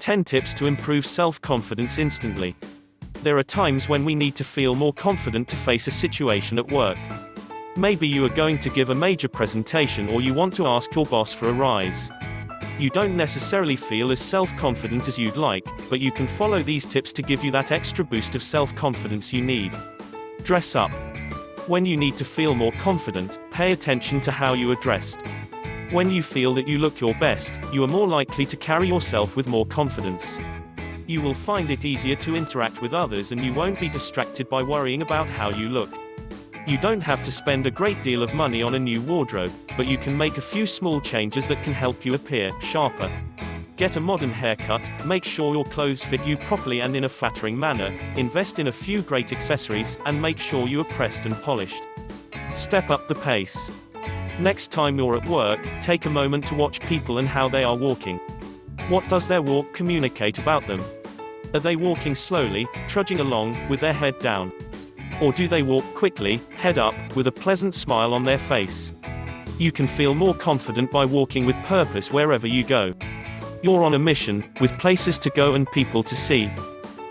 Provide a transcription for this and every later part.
10 tips to improve self-confidence instantly. There are times when we need to feel more confident to face a situation at work. Maybe you are going to give a major presentation or you want to ask your boss for a raise. You don't necessarily feel as self-confident as you'd like, but you can follow these tips to give you that extra boost of self-confidence you need. Dress up. When you need to feel more confident, pay attention to how you are dressed. When you feel that you look your best, you are more likely to carry yourself with more confidence. You will find it easier to interact with others and you won't be distracted by worrying about how you look. You don't have to spend a great deal of money on a new wardrobe, but you can make a few small changes that can help you appear sharper. Get a modern haircut, make sure your clothes fit you properly and in a flattering manner, invest in a few great accessories, and make sure you are pressed and polished. Step up the pace. Next time you're at work, take a moment to watch people and how they are walking. What does their walk communicate about them? Are they walking slowly, trudging along, with their head down? Or do they walk quickly, head up, with a pleasant smile on their face? You can feel more confident by walking with purpose wherever you go. You're on a mission, with places to go and people to see.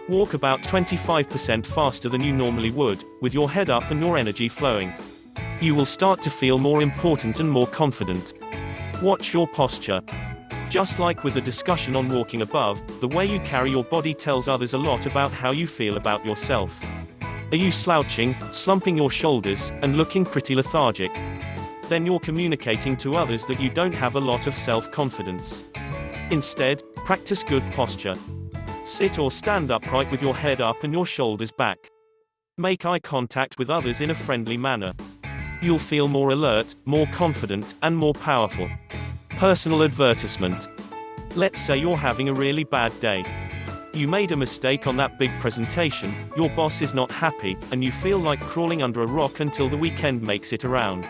Walk about 25% faster than you normally would, with your head up and your energy flowing. You will start to feel more important and more confident. Watch your posture. Just like with the discussion on walking above, the way you carry your body tells others a lot about how you feel about yourself. Are you slouching, slumping your shoulders, and looking pretty lethargic? Then you're communicating to others that you don't have a lot of self-confidence. Instead, practice good posture. Sit or stand upright with your head up and your shoulders back. Make eye contact with others in a friendly manner. You'll feel more alert, more confident, and more powerful. Personal advertisement. Let's say you're having a really bad day. You made a mistake on that big presentation, your boss is not happy, and you feel like crawling under a rock until the weekend makes it around.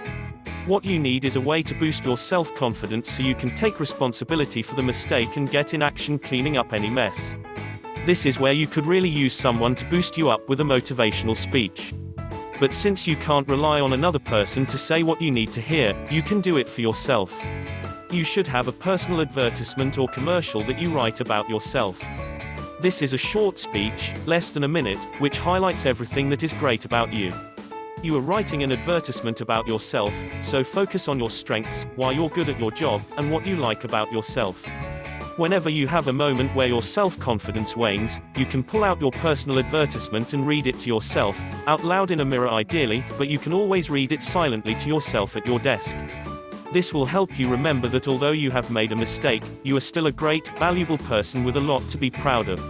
What you need is a way to boost your self-confidence so you can take responsibility for the mistake and get in action cleaning up any mess. This is where you could really use someone to boost you up with a motivational speech. But since you can't rely on another person to say what you need to hear, you can do it for yourself. You should have a personal advertisement or commercial that you write about yourself. This is a short speech, less than a minute, which highlights everything that is great about you. You are writing an advertisement about yourself, so focus on your strengths, why you're good at your job, and what you like about yourself. Whenever you have a moment where your self-confidence wanes, you can pull out your personal advertisement and read it to yourself, out loud in a mirror ideally, but you can always read it silently to yourself at your desk. This will help you remember that although you have made a mistake, you are still a great, valuable person with a lot to be proud of.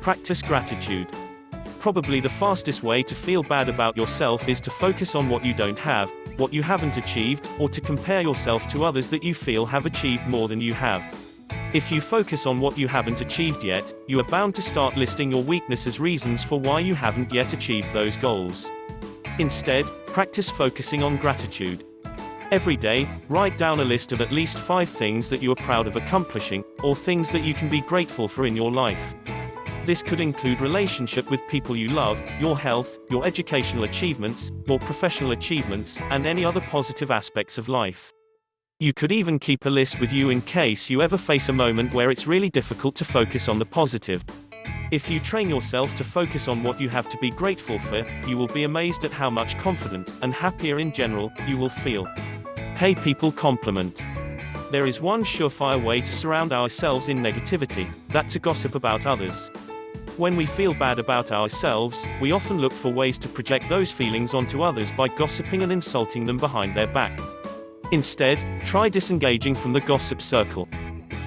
Practice gratitude. Probably the fastest way to feel bad about yourself is to focus on what you don't have, what you haven't achieved, or to compare yourself to others that you feel have achieved more than you have. If you focus on what you haven't achieved yet, you are bound to start listing your weakness as reasons for why you haven't yet achieved those goals. Instead, practice focusing on gratitude. Every day, write down a list of at least 5 things that you are proud of accomplishing, or things that you can be grateful for in your life. This could include relationship with people you love, your health, your educational achievements, your professional achievements, and any other positive aspects of life. You could even keep a list with you in case you ever face a moment where it's really difficult to focus on the positive. If you train yourself to focus on what you have to be grateful for, you will be amazed at how much confident, and happier in general, you will feel. Pay people compliment. There is one surefire way to surround ourselves in negativity, that's to gossip about others. When we feel bad about ourselves, we often look for ways to project those feelings onto others by gossiping and insulting them behind their back. Instead, try disengaging from the gossip circle.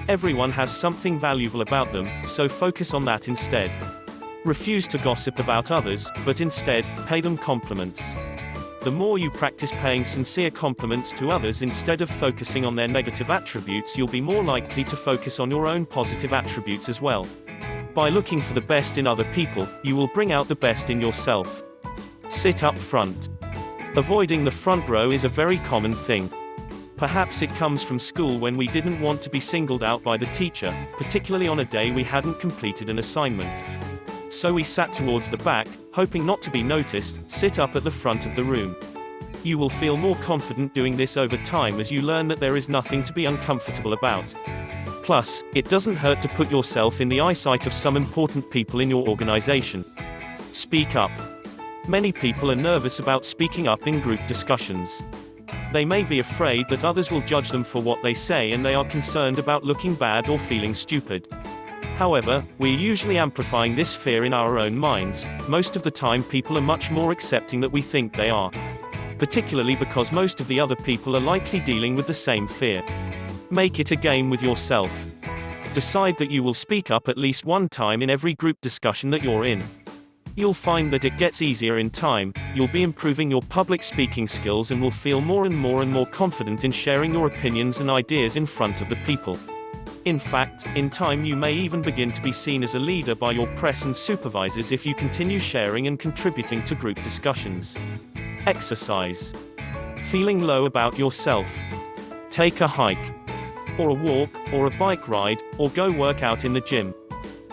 Everyone has something valuable about them, so focus on that instead. Refuse to gossip about others, but instead, pay them compliments. The more you practice paying sincere compliments to others instead of focusing on their negative attributes, you'll be more likely to focus on your own positive attributes as well. By looking for the best in other people, you will bring out the best in yourself. Sit up front. Avoiding the front row is a very common thing. Perhaps it comes from school when we didn't want to be singled out by the teacher, particularly on a day we hadn't completed an assignment. So we sat towards the back, hoping not to be noticed, sit up at the front of the room. You will feel more confident doing this over time as you learn that there is nothing to be uncomfortable about. Plus, it doesn't hurt to put yourself in the eyesight of some important people in your organization. Speak up. Many people are nervous about speaking up in group discussions. They may be afraid that others will judge them for what they say, and they are concerned about looking bad or feeling stupid. However, we're usually amplifying this fear in our own minds. Most of the time people are much more accepting than we think they are. Particularly because most of the other people are likely dealing with the same fear. Make it a game with yourself. Decide that you will speak up at least one time in every group discussion that you're in. You'll find that it gets easier in time. You'll be improving your public speaking skills and will feel more and more confident in sharing your opinions and ideas in front of the people. In fact, in time you may even begin to be seen as a leader by your press and supervisors if you continue sharing and contributing to group discussions. Exercise. Feeling low about yourself? Take a hike, or a walk, or a bike ride, or go work out in the gym.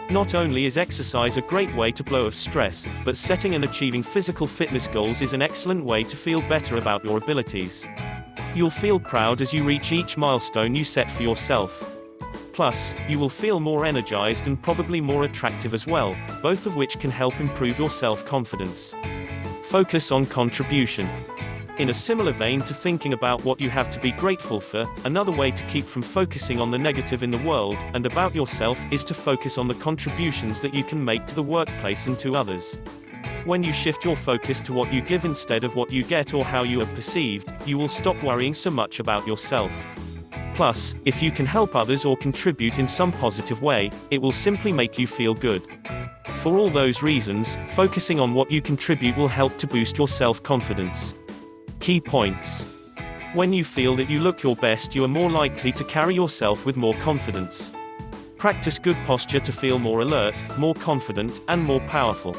Not only is exercise a great way to blow off stress, but setting and achieving physical fitness goals is an excellent way to feel better about your abilities. You'll feel proud as you reach each milestone you set for yourself. Plus, you will feel more energized and probably more attractive as well, both of which can help improve your self-confidence. Focus on contribution. In a similar vein to thinking about what you have to be grateful for, another way to keep from focusing on the negative in the world and about yourself is to focus on the contributions that you can make to the workplace and to others. When you shift your focus to what you give instead of what you get or how you are perceived, you will stop worrying so much about yourself. Plus, if you can help others or contribute in some positive way, it will simply make you feel good. For all those reasons, focusing on what you contribute will help to boost your self-confidence. Key points. When you feel that you look your best, you are more likely to carry yourself with more confidence. Practice good posture to feel more alert, more confident, and more powerful.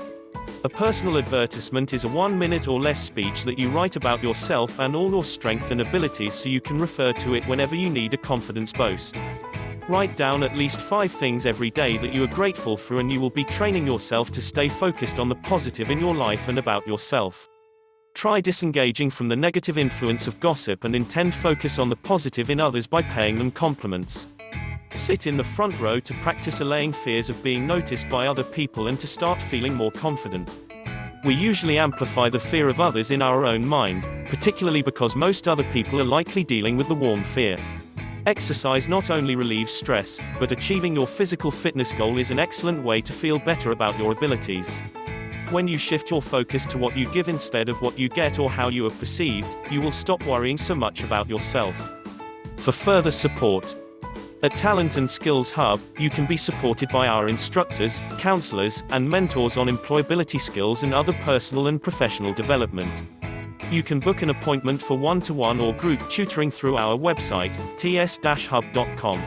A personal advertisement is a 1-minute or less speech that you write about yourself and all your strengths and abilities so you can refer to it whenever you need a confidence boost. Write down at least 5 things every day that you are grateful for, and you will be training yourself to stay focused on the positive in your life and about yourself. Try disengaging from the negative influence of gossip and intend focus on the positive in others by paying them compliments. Sit in the front row to practice allaying fears of being noticed by other people and to start feeling more confident. We usually amplify the fear of others in our own mind, particularly because most other people are likely dealing with the warm fear. Exercise not only relieves stress, but achieving your physical fitness goal is an excellent way to feel better about your abilities. When you shift your focus to what you give instead of what you get or how you are perceived, you will stop worrying so much about yourself. For further support, at Talent and Skills Hub, you can be supported by our instructors, counselors, and mentors on employability skills and other personal and professional development. You can book an appointment for one-to-one or group tutoring through our website, ts-hub.com.